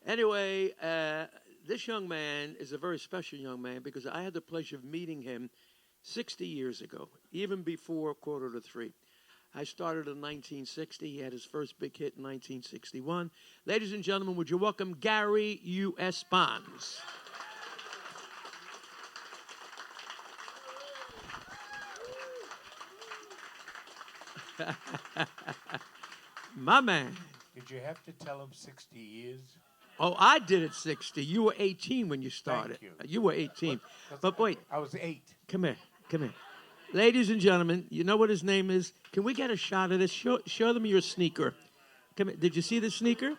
Anyway, this young man is a very special young man because I had the pleasure of meeting him 60 years ago, even before Quarter to Three. I started in 1960. He had his first big hit in 1961. Ladies and gentlemen, would you welcome Gary U.S. Bonds? My man. Did you have to tell him 60 years? Oh, I did it 60. You were 18 when you started. Thank you. You were 18. But wait. I was 8. Come here. Ladies and gentlemen, you know what his name is? Can we get a shot of this? Show them your sneaker. Come here. Did you see the sneaker?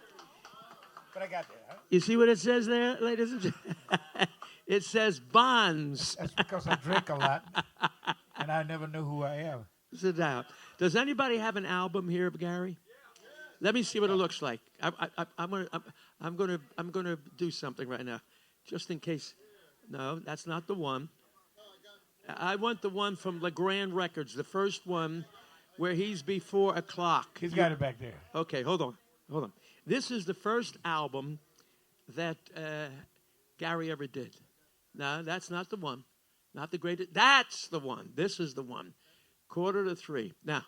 But I got that. Huh? You see what it says there, ladies and gentlemen? It says Bonds. That's because I drink a lot, and I never knew who I am. Sit down. Does anybody have an album here, Gary? Let me see what it looks like. I'm gonna do something right now, just in case. No, that's not the one. I want the one from LeGrand Records, the first one, where he's before a clock. He's got it back there. Okay, hold on. This is the first album that Gary ever did. No, that's not the one. Not the greatest. That's the one. This is the one. Quarter to Three. Now,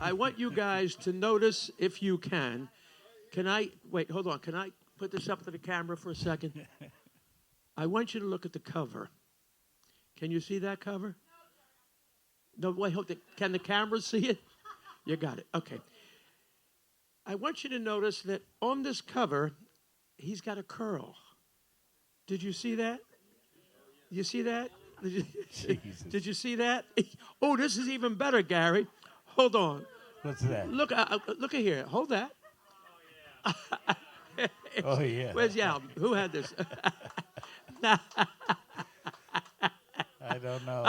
I want you guys to notice, if you can. Wait, hold on. Can I put this up to the camera for a second? I want you to look at the cover. Can you see that cover? No, wait, can the camera see it? You got it. Okay. I want you to notice that on this cover, he's got a curl. Did you see that? You see that? Did you see that? Oh, this is even better, Gary. Hold on. What's that? Look at here. Hold that. Oh, yeah. Where's the album? Who had this? I don't know.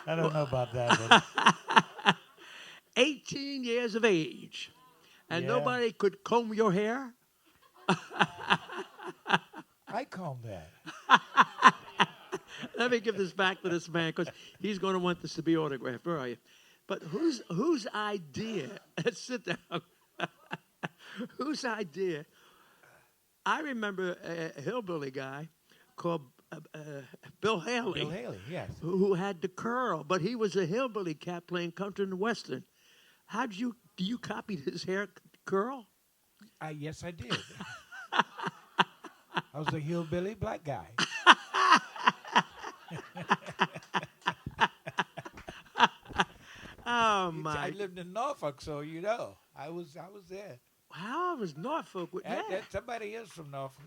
I don't know about that one. 18 years of age. And nobody could comb your hair? I comb that. Let me give this back to this man because he's going to want this to be autographed. Where are you? But whose idea? Sit down. Whose idea? I remember a hillbilly guy called Bill Haley. Bill Haley, yes. Who had the curl, but he was a hillbilly cat playing country and western. Do you copy his hair curl? Yes, I did. I was a hillbilly black guy. Oh my! I lived in Norfolk, so you know I was there. How was Norfolk? Somebody is from Norfolk.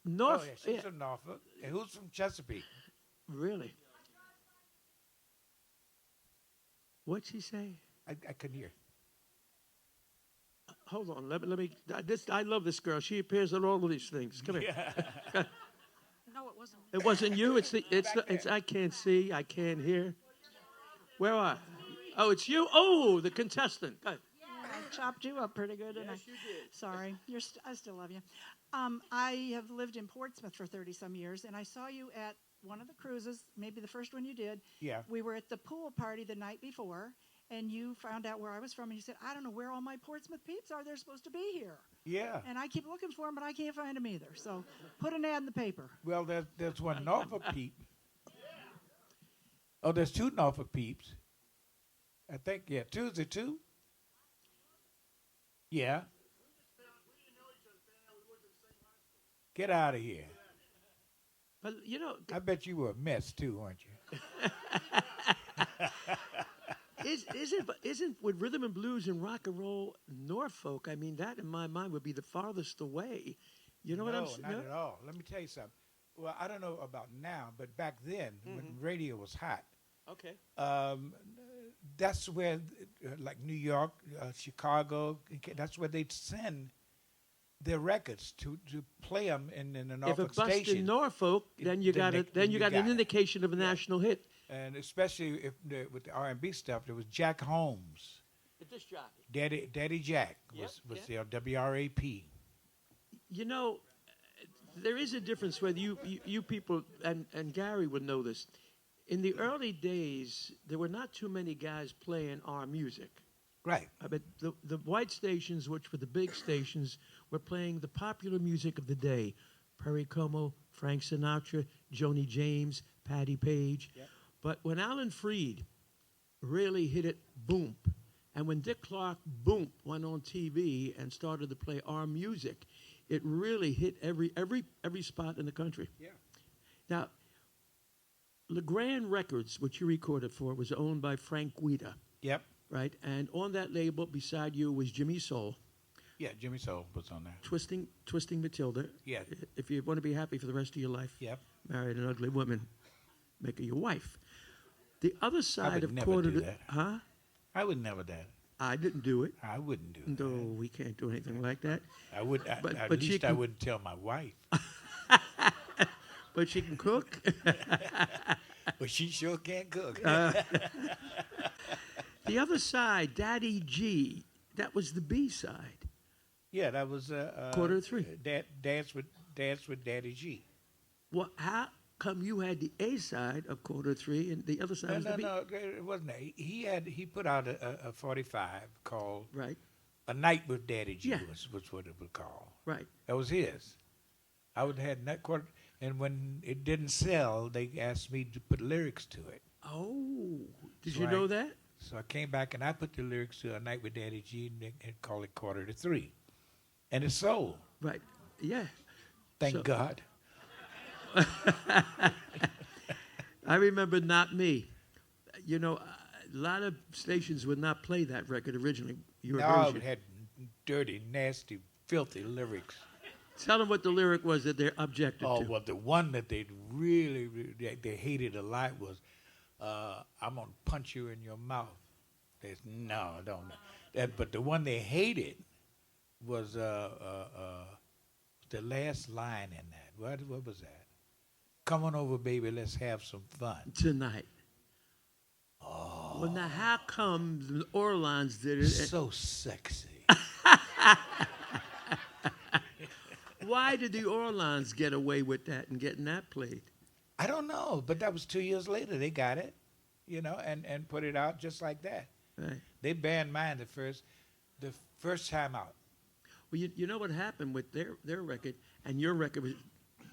Norfolk. Oh, yeah, she's from Norfolk. And who's from Chesapeake? Really? What'd she say? I couldn't hear. Hold on. Let me. I love this girl. She appears on all of these things. Come here. No, it wasn't. It wasn't you. It's. I can't see. I can't hear. Where are? Oh, it's you. Oh, the contestant. I chopped you up pretty good, didn't I? Yes, you did. Sorry. I still love you. I have lived in Portsmouth for 30-some years, and I saw you at one of the cruises, maybe the first one you did. Yeah. We were at the pool party the night before, and you found out where I was from, and you said, I don't know where all my Portsmouth peeps are. They're supposed to be here. Yeah. And I keep looking for them, but I can't find them either. So put an ad in the paper. Well, there's one Norfolk peep. Oh, there's two Norfolk peeps. I think, yeah. Two, is it two? Yeah. Get out of here. But you know, I bet you were a mess too, weren't you? isn't with rhythm and blues and rock and roll Norfolk? I mean, that in my mind would be the farthest away. You know what I'm saying? No, not at all. Let me tell you something. Well, I don't know about now, but back then when radio was hot, okay, that's where, like New York, Chicago, that's where they'd send their records to play them in the Norfolk if it busted station. in Norfolk, then you got it. Then you got an indication of a national hit. And especially with the R&B stuff, there was Jack Holmes, The disc jockey. Daddy Jack was the WRAP. You know, there is a difference whether you people and Gary would know this. In the early days, there were not too many guys playing our music, Right. But the white stations, which were the big stations, were playing the popular music of the day. Perry Como, Frank Sinatra, Joni James, Patti Page. Yep. But when Alan Freed really hit it, boom, and when Dick Clark, boom, went on TV and started to play our music, it really hit every spot in the country. Yeah. Now, LeGrand Records, which you recorded for, was owned by Frank Guida, Yep. right? And on that label, beside you, was Jimmy Soul, Yeah, Jimmy Soul was on there. Twisting Matilda. Yeah. If you want to be happy for the rest of your life, Yep. marry an ugly woman, make her your wife. The other side would of never quarter do to, that. huh? I would never do that. I didn't do it. I wouldn't do No, that. we can't do anything like that. I would. But- At but she least I can- wouldn't tell my wife. But she can cook. But she sure can't cook. The other side, Daddy G, that was the B side. Yeah, that was Quarter to three. Dance with Daddy G. Well, how come you had the A side of quarter three and the other side was the B? No, it wasn't. He put out a 45 called Right, "A Night with Daddy G." Yeah. was what it was called. right. That was his. I would have had that quarter, and when it didn't sell, they asked me to put lyrics to it. Oh, did you Right. know that? So I came back and I put the lyrics to "A Night with Daddy G" and called it "Quarter to Three," and it sold. Right, yeah. Thank So- God. I remember Not Me. You know, a lot of stations would not play that record originally. Your No, version. it had dirty, nasty, filthy lyrics. Tell them what the lyric was that they objected Oh, to. well, the one that they really they hated a lot was, "I'm gonna punch you in your mouth." There's no, don't. But the one they hated was the last line in that. What was that? "Come on over, baby, let's have some fun." Tonight. Oh. Well, now how come the Orleans did it? So sexy. Why did the Orleans get away with that and getting that played? I don't know, but that was 2 years later. They got it, and put it out just like that. Right. They banned mine the first time out. Well, you know what happened with their record, and your record was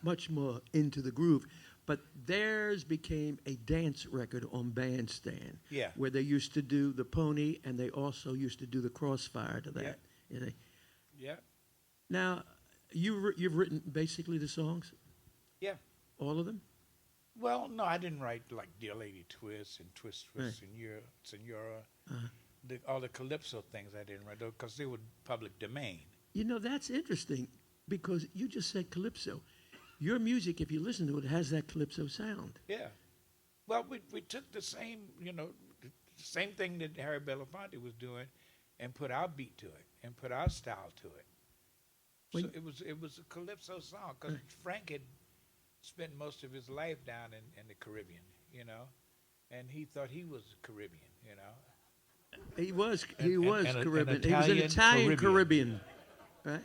much more into the groove, but theirs became a dance record on Bandstand. Yeah. Where they used to do the pony, and they also used to do the crossfire to that. Yeah. Now, you've written basically the songs, Yeah. all of them. Well, no, I didn't write like "Dear Lady Twist" and "Twist Twist" Senora. All the calypso things I didn't write because they were public domain. You know, that's interesting because you just said calypso. Your music, if you listen to it, has that calypso sound. Yeah. Well, we took the same, the same thing that Harry Belafonte was doing, and put our beat to it and put our style to it. When- So it was a calypso song because Frank had spent most of his life down in the Caribbean, and he thought he was Caribbean, He was and Caribbean. an He was an Italian Italian Caribbean, right?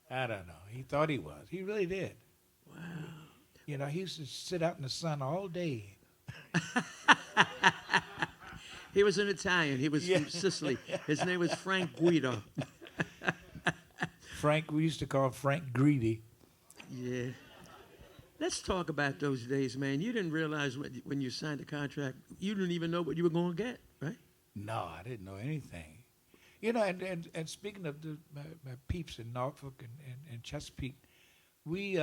I don't know. He thought he was. He really did. Wow. He used to sit out in the sun all day. He was an Italian. He was from Sicily. His name was Frank Guido. Frank, we used to call Frank Greedy. Yeah. Let's talk about those days, man. You didn't realize when you signed the contract, you didn't even know what you were going to get, right? No, I didn't know anything. And speaking of my peeps in Norfolk and Chesapeake, we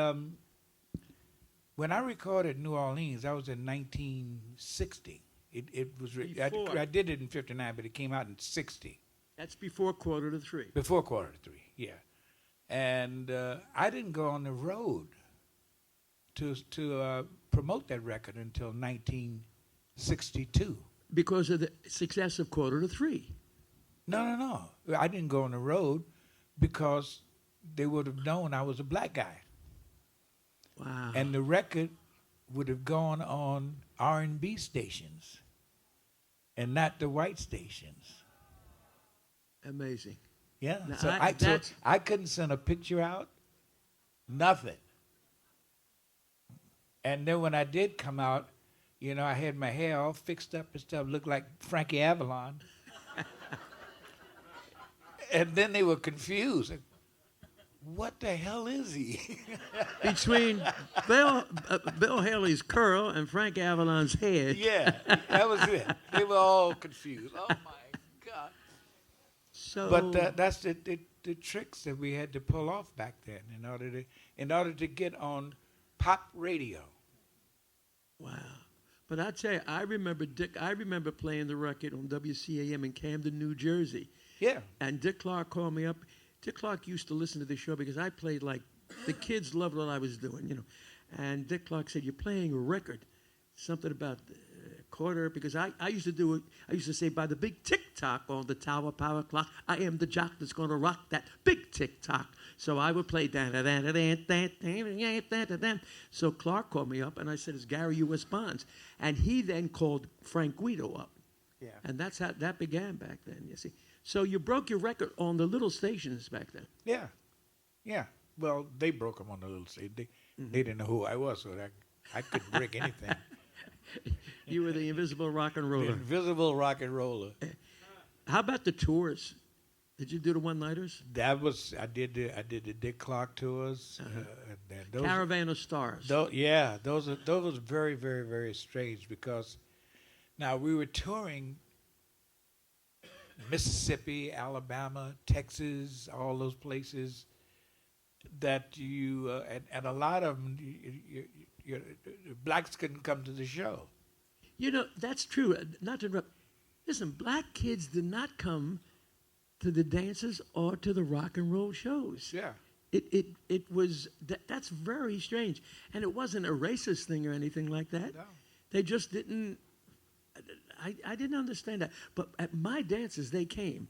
when I recorded New Orleans, I was in 1960. It was Before. I did it in '59, but it came out in '60. That's before quarter to three. Before quarter to three, yeah. And I didn't go on the road to promote that record until 1962. Because of the success of quarter to three. No. I didn't go on the road because they would have known I was a black guy. Wow. And the record would have gone on R&B stations and not the white stations. Amazing. Yeah. Now, So that's- I couldn't send a picture out, nothing. And then when I did come out, I had my hair all fixed up and stuff, looked like Frankie Avalon. And then they were confused. What the hell is he? Between Bill Haley's curl and Frank Avalon's head. Yeah, that was it. They were all confused. Oh my God! So, But that's the tricks that we had to pull off back then in order to get on pop radio. wow. But I tell you, I remember playing the record on WCAM in Camden, New Jersey. Yeah, And Dick Clark called me up. Dick Clark used to listen to the show because I played like the kids loved what I was doing, you know. And Dick Clark said, "You're playing a record, something about quarter." Because I used to do it. I used to say, "By the big tick tock on the tower power clock, I am the jock that's going to rock that big tick tock." So I would play da da da da da da da. So Clark called me up, and I said, "It's Gary U.S. Bonds," and he then called Frank Guido up. yeah, And that's how that began back then, you see. So you broke your record on the little stations back then. yeah, yeah. Well, they broke them on the little stage. They didn't know who I was, so I couldn't break anything. You were the invisible rock and The roller. invisible rock and roller. How about the tours? Did you do the one-nighters? That was I did the Dick Clark tours. And then those, Caravan of Stars. those was very, very, very strange because now we were touring Mississippi, Alabama, Texas, all those places that and a lot of them, blacks couldn't come to the show. You know, that's true. Not to interrupt. Listen, black kids did not come to the dances or to the rock and roll shows. Yeah. It was, that's very strange. And it wasn't a racist thing or anything like that. No. They just didn't, I didn't understand that. But at my dances, they came.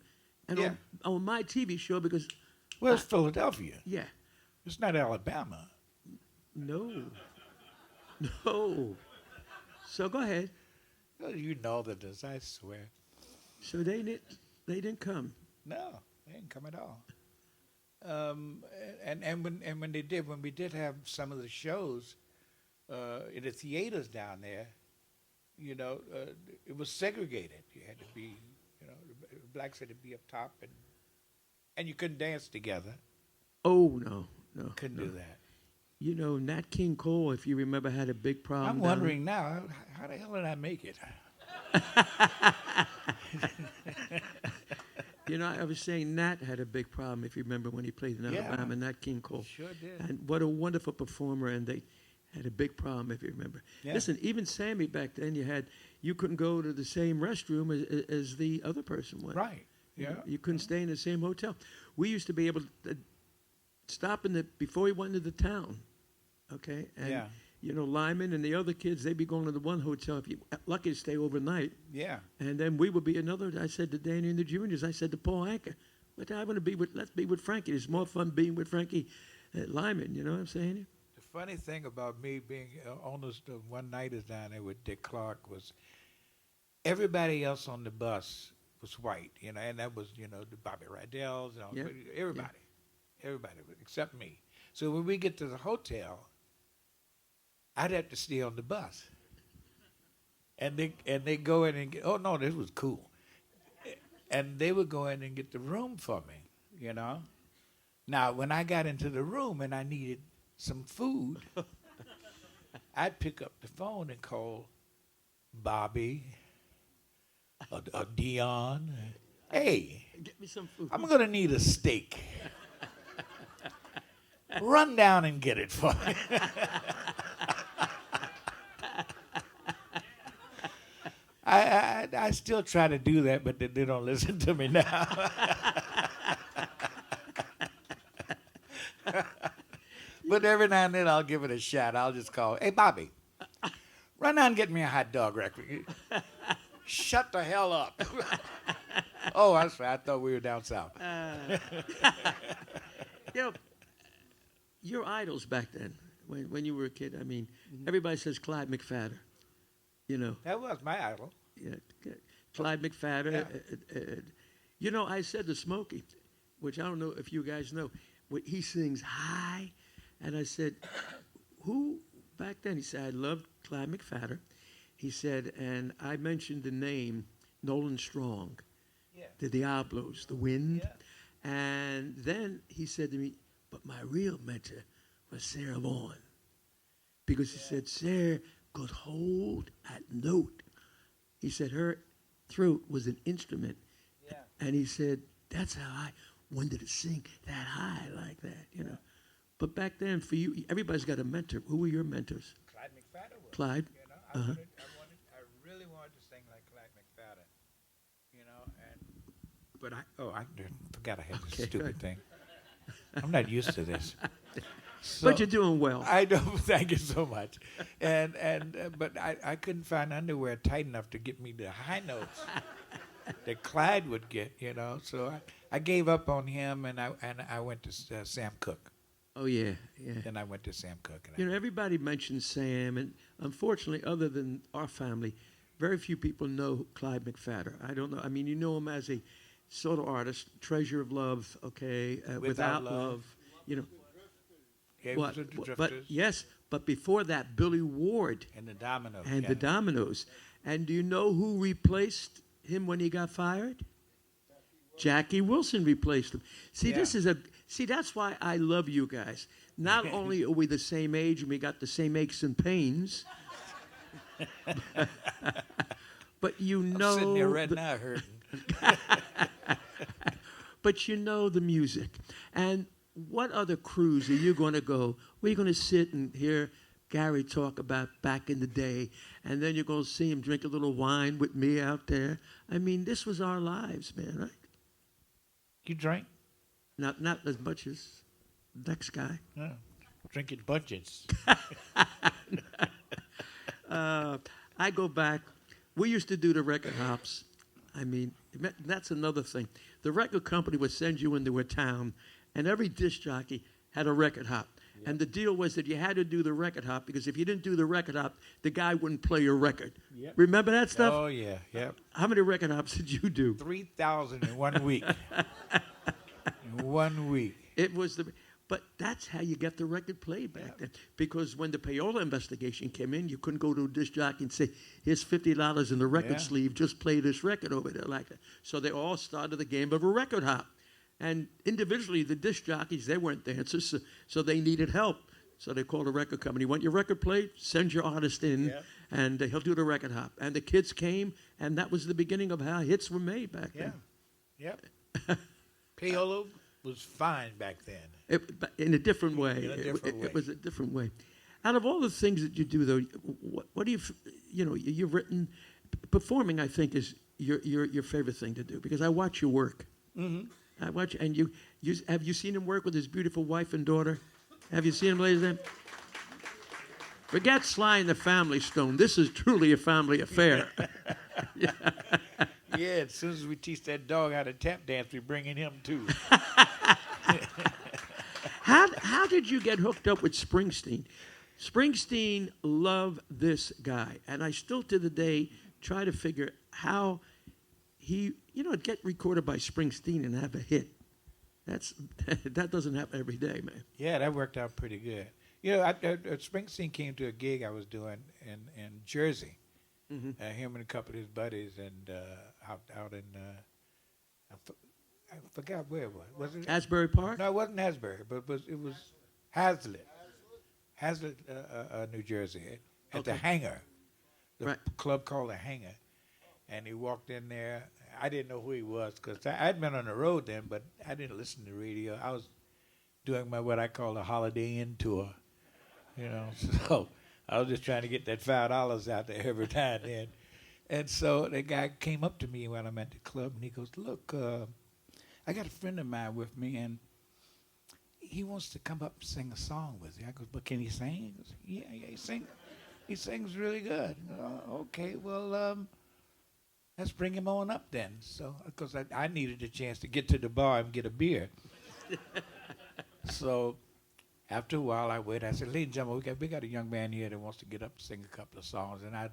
And Yeah. on my TV show, because, Well, it's Philadelphia. yeah, It's not Alabama. no. No. So go ahead. Well, you know that, I swear. So they didn't come. No, they didn't come at all. And when we did have some of the shows in the theaters down there, it was segregated. You had to be, the blacks had to be up top, and you couldn't dance together. Oh, no. Couldn't do that. You know, Nat King Cole, if you remember, had a big problem. I'm wondering now, how the hell did I make it? You know, I was saying Nat had a big problem, if you remember, when he played in Yeah. Alabama, Nat King Cole. Sure did. And what a wonderful performer, and they had a big problem, if you remember. Yeah. Listen, even Sammy back then, you couldn't go to the same restroom as the other person went. Right. You Yeah. know, you couldn't stay in the same hotel. We used to be able to stop before we went into the town, okay? And, Yeah. you know, Lyman and the other kids, they'd be going to the one hotel if you lucky to stay overnight. Yeah. And then we would be another. I said to Danny and the juniors, I said to Paul Anker, let's be with Frankie. It's more fun being with Frankie at Lyman. You know what I'm saying? The funny thing about me being on the one-nighters down there with Dick Clark was everybody else on the bus was white, and that was, the Bobby Rydells and all, Yeah. everybody except me. So when we get to the hotel, I'd have to stay on the bus. And they go in and get, oh no, this was cool. And they would go in and get the room for me, Now, when I got into the room and I needed some food, I'd pick up the phone and call Bobby or Dion. Hey, Get me some food. I'm going to need a steak. Run down and get it for me. I still try to do that, but they don't listen to me now. But every now and then I'll give it a shot. I'll just call, hey, Bobby, run down and get me a hot dog real quick. Shut the hell up. Oh, I'm sorry. I thought we were down south. You know, your idols back then, when you were a kid, I mean, everybody says Clyde McPhatter. You know, That was my idol. yeah, Clyde McPhatter. You know, I said to Smokey, which I don't know if you guys know, he sings high, and I said, who back then? He said, I loved Clyde McPhatter. He said, and I mentioned the name Nolan Strong, Yeah. the Diablos, the Wind, Yeah. And then he said to me, but my real mentor was Sarah Vaughan. Because he said, Sarah could hold that note. He said her throat was an instrument. Yeah. And he said, that's how I wanted to sing that high like that, you know. But back then, for you, everybody's got a mentor. Who were your mentors? Clyde McFadden was. Clyde? You know, I really wanted to sing like Clyde McFadden. You know, but I forgot I had this Okay, stupid thing. I'm not used to this. So, but you're doing well. I know. Thank you so much. But I couldn't find underwear tight enough to get me the high notes that Clyde would get. You know, so I gave up on him, and I went to Sam Cooke. Oh, yeah, yeah. Then I went to Sam Cooke. You know, everybody mentions Sam, and unfortunately, other than our family, very few people know Clyde McFadden. I don't know. I mean, you know him as a solo artist, Treasure of Love, okay, Without Love, you know. Yeah, What, the Drifters. but yes, but before that, Billy Ward And the Dominoes. and the Dominoes. And do you know who replaced him when he got fired? Jackie Wilson replaced him. See, that's why I love you guys. Not only are we the same age and we got the same aches and pains, but you know, I'm sitting there right now hurting. but you know the music. And what other cruise are you going to go? Where you going to sit and hear Gary talk about back in the day, and then you're going to see him drink a little wine with me out there? I mean, this was our lives, man, right? You drank? Not as much as the next guy. No. Drinking bunches. I go back. We used to do the record hops. I mean, that's another thing. The record company would send you into a town, and every disc jockey had a record hop. Yep. And the deal was that you had to do the record hop, because if you didn't do the record hop, the guy wouldn't play your record. Yep. Remember that stuff? Oh, yeah. Yep. How many record hops did you do? 3,000 in 1 week. In 1 week. It was but that's how you got the record played back then. Because when the payola investigation came in, you couldn't go to a disc jockey and say, here's $50 in the record sleeve, just play this record over there like that. So they all started the game of a record hop. And individually, the disc jockeys, they weren't dancers, so they needed help. So they called a record company. Want your record played? Send your artist in, and he'll do the record hop. And the kids came, and that was the beginning of how hits were made back then. Yep. Payola was fine back then. In a different way. In a different way. It was a different way. Out of all the things that you do, though, what do you've written, performing, I think, is your favorite thing to do, because I watch your work. Mm-hmm. I watch, and have you seen him work with his beautiful wife and daughter? Have you seen him, ladies and gentlemen? Forget Sly and the Family Stone. This is truly a family affair. Yeah, as soon as we teach that dog how to tap dance, we bring in him too. How did you get hooked up with Springsteen? Springsteen loved this guy, and I still to the day try to figure how he, get recorded by Springsteen and have a hit. That doesn't happen every day, man. Yeah, that worked out pretty good. Springsteen came to a gig I was doing in Jersey. Mm-hmm. Him and a couple of his buddies, and out in I forgot where it was. Was it Asbury Park? No, it wasn't Asbury, but it was Hazlitt, New Jersey, at the Hangar, the club called the Hangar. And he walked in there. I didn't know who he was, because I'd been on the road then, but I didn't listen to the radio. I was doing what I call a Holiday Inn tour, So I was just trying to get that $5 out there every time then. And so the guy came up to me when I'm at the club, and he goes, look, I got a friend of mine with me, and he wants to come up and sing a song with you. I go, but can he sing? He goes, yeah, he sings. He sings really good. Okay, well, let's bring him on up then. So, because I needed a chance to get to the bar and get a beer. So after a while, I waited. I said, ladies and gentlemen, we got a young man here that wants to get up and sing a couple of songs, and I'd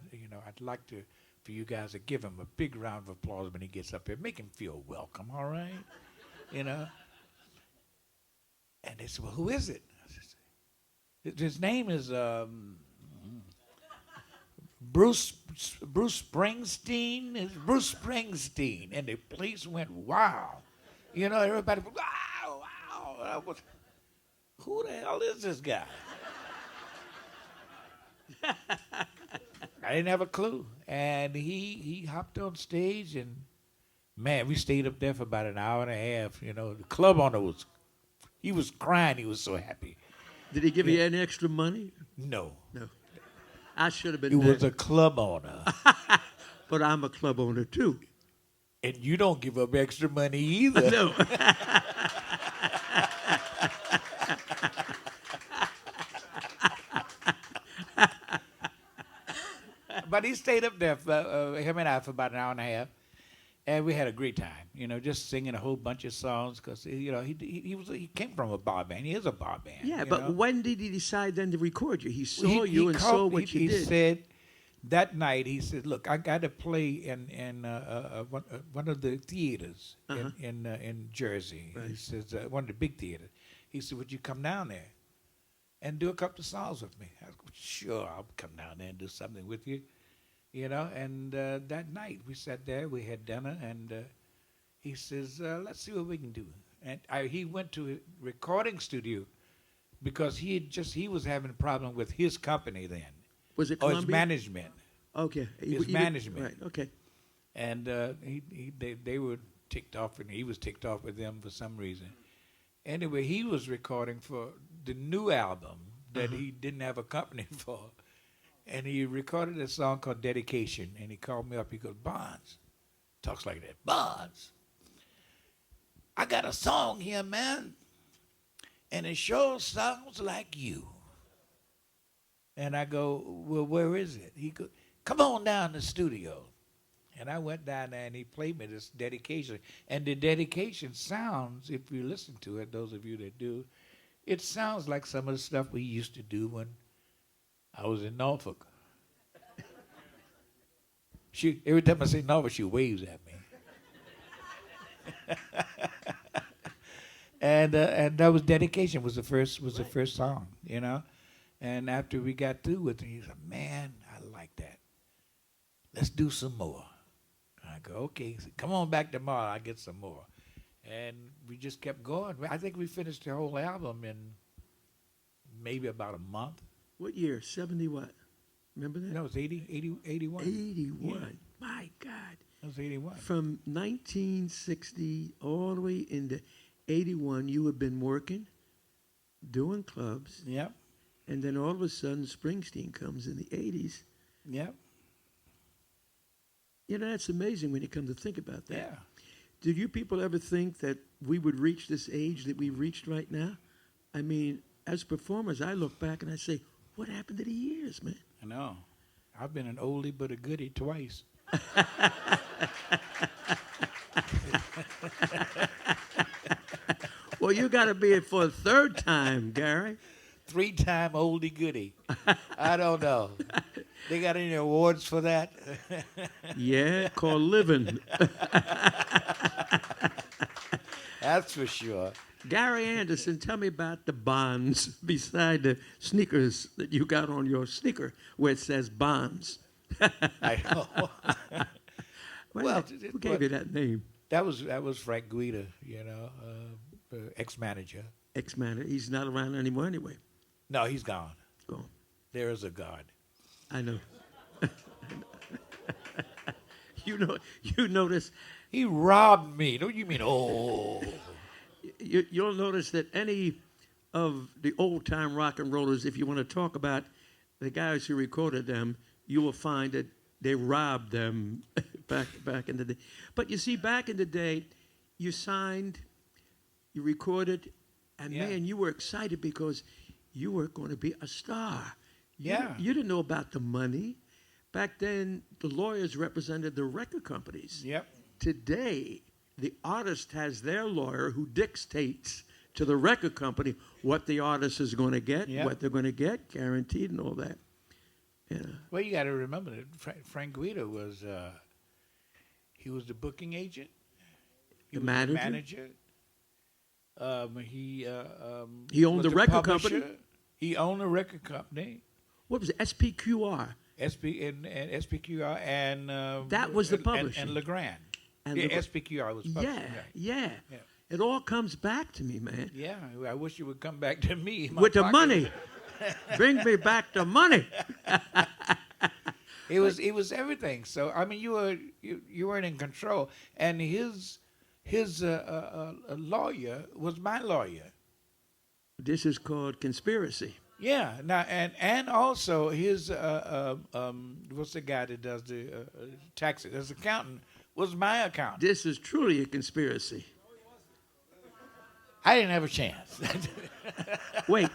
like for you guys to give him a big round of applause when he gets up here. Make him feel welcome, all right? And they said, well, who is it? I said, his name is Bruce Springsteen. It's Bruce Springsteen. And the place went, wow. You know, everybody, wow, wow. I was, who the hell is this guy? I didn't have a clue. And he hopped on stage, and man, we stayed up there for about an hour and a half. You know, the club owner he was crying. He was so happy. Did he give you any extra money? No. No. I should have been It there. was a club owner. But I'm a club owner too. And you don't give up extra money either. No. But he stayed up there, him and I, for about an hour and a half. And we had a great time, you know, just singing a whole bunch of songs because, you know, he came from a bar band. He is a bar band. Yeah, you but know? When did he decide then to record you? He saw He- you he and called- saw what you he did. said that night, he said, look, I got to play in one of the theaters in Jersey. Right. He says, one of the big theaters. He said, would you come down there and do a couple of songs with me? I said, sure, I'll come down there and do something with you. You know, and that night we sat there, we had dinner, and he says, let's see what we can do. And he went to a recording studio because he was having a problem with his company then. Was it Or his Columbia? management. Okay. His management. Right, okay. And they were ticked off, and he was ticked off with them for some reason. Anyway, he was recording for the new album that he didn't have a company for. And he recorded a song called Dedication, and he called me up. He goes, Bonds, talks like that, Bonds, I got a song here, man, and it sure sounds like you. And I go, well, where is it? He goes, come on down to the studio. And I went down there, and he played me this Dedication. And the Dedication sounds, if you listen to it, those of you that do, it sounds like some of the stuff we used to do when I was in Norfolk. Every time I say Norfolk, she waves at me. And that was Dedication. Was the first song, you know. And after we got through with it, he said, "Man, I like that. Let's do some more." And I go, "Okay, so come on back tomorrow. I'll get some more." And we just kept going. I think we finished the whole album in maybe about a month. What year? 70 what? Remember that? No, it was 81. 81. Yeah. My God. It was 81. From 1960 all the way into 81, you have been working, doing clubs, Yep. and then all of a sudden Springsteen comes in the 80s. Yep. You know, that's amazing when you come to think about that. Yeah. Did you people ever think that we would reach this age that we've reached right now? I mean, as performers, I look back and I say, what happened to the years, man? I know. I've been an oldie but a goodie twice. Well, you got to be it for a third time, Gary. 3-time oldie goodie. I don't know. They got any awards for that? Yeah, called living. That's for sure. Gary Anderson, tell me about the bonds beside the sneakers that you got on your sneaker where it says bonds. I know. Well, Who gave you that name? That was Frank Guida, you know, ex-manager. Ex-manager. He's not around anymore anyway. No, he's gone. Gone. There is a God. I know. You notice. He robbed me. Don't you mean, oh. You'll notice that any of the old-time rock and rollers, if you want to talk about the guys who recorded them, you will find that they robbed them back in the day. But you see, back in the day, you signed, you recorded, and Yeah. man, you were excited because you were going to be a star. Yeah. You didn't know about the money. Back then, the lawyers represented the record companies. Yep. Today, the artist has their lawyer who dictates to the record company what the artist is going to get, Yep. what they're going to get, guaranteed, and all that. Yeah. Well, you got to remember that Frank Guida was, he was the booking agent. He The was manager? The manager. He owned was the record publisher. company? He owned a record company. What was it? SPQR. and SPQR and That was the and publisher. and Legrand. And Yeah, Legrand. SPQR was publishing. Yeah. Yeah. It all comes back to me, man. Yeah, I wish you would come back to me. My With the pocket- money. Bring me back the money. It was everything. So I mean, you weren't in control, and his lawyer was my lawyer. This is called conspiracy. Yeah. Now and also his what's the guy that does the taxes? His accountant was my accountant. This is truly a conspiracy. I didn't have a chance. Wait,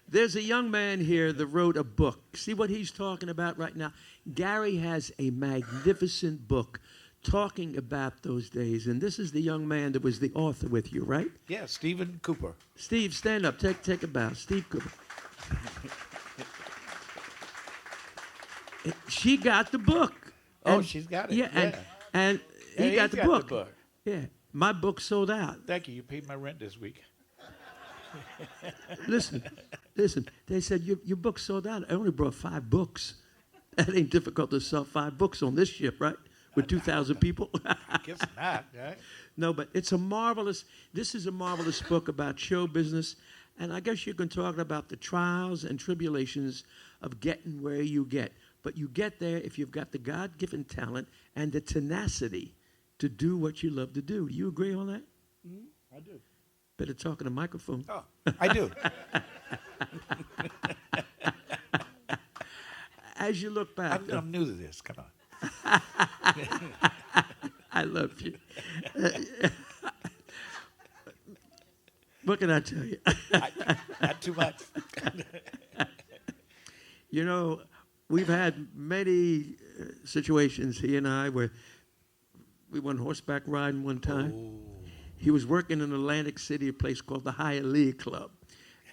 there's a young man here that wrote a book. See what he's talking about right now? Gary has a magnificent book talking about those days. And this is the young man that was the author with you, right? Yeah, Stephen Cooper. Steve, stand up. Take a bow. Steve Cooper. She got the book. Oh, she's got it. Yeah, Yeah. and he And got he's the book. book. Yeah, my book sold out. Thank you. You paid my rent this week. Listen. They said your book sold out. I only brought 5 books. That ain't difficult to sell 5 books on this ship, right? With 2,000 people. Guess not, right? No, but this is a marvelous book about show business. And I guess you can talk about the trials and tribulations of getting where you get. But you get there if you've got the God-given talent and the tenacity to do what you love to do. Do you agree on that? Mm-hmm. I do. Better talk in the microphone. Oh, I do. As you look back. I'm new to this. Come on. I love you. What can I tell you? Not too much. You know, we've had many situations, he and I, where we went horseback riding one time. He was working in Atlantic City, a place called the Hialeah Club.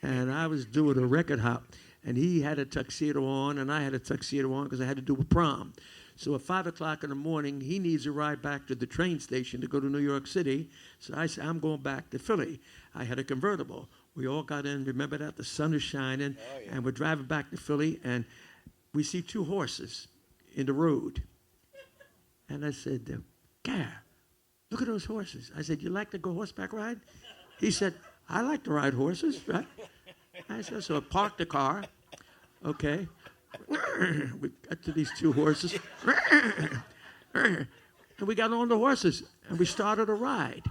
And I was doing a record hop. And he had a tuxedo on, and I had a tuxedo on because I had to do a prom. So at 5 o'clock in the morning, he needs a ride back to the train station to go to New York City. So I said, I'm going back to Philly. I had a convertible. We all got in. Remember that? The sun is shining. Oh, yeah. And we're driving back to Philly, and we see 2 horses in the road. And I said, Gary, look at those horses. I said, you like to go horseback ride? He said, I like to ride horses, right? I said, so I parked the car. Okay. We got to these 2 horses. And we got on the horses, and we started a ride.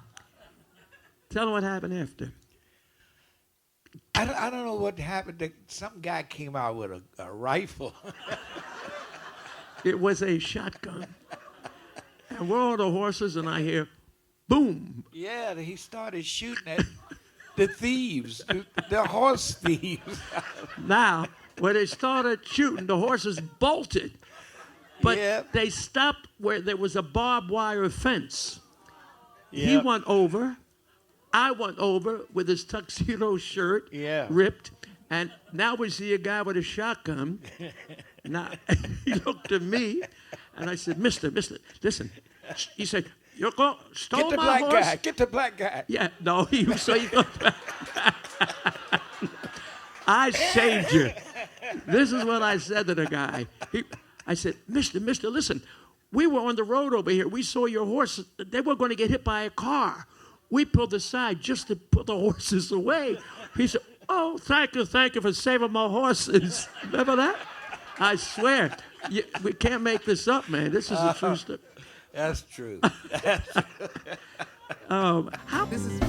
Tell them what happened after. I don't know what happened. Some guy came out with a rifle. It was a shotgun. And we're on the horses, and I hear, boom. Yeah, he started shooting at the thieves, the horse thieves. Now, when they started shooting, the horses bolted. But they stopped where there was a barbed wire fence. Yep. He went over. I went over with his tuxedo shirt ripped. And now we see a guy with a shotgun. Now, he looked at me, and I said, Mister, listen. He said, you stole my horse? Guy. Get the black guy. Yeah, no, I saved you. This is what I said to the guy. I said, Mister, listen, we were on the road over here. We saw your horses. They were going to get hit by a car. We pulled aside just to put the horses away. He said, oh, thank you for saving my horses. Remember that? I swear, we can't make this up, man. This is a true story. That's true. This is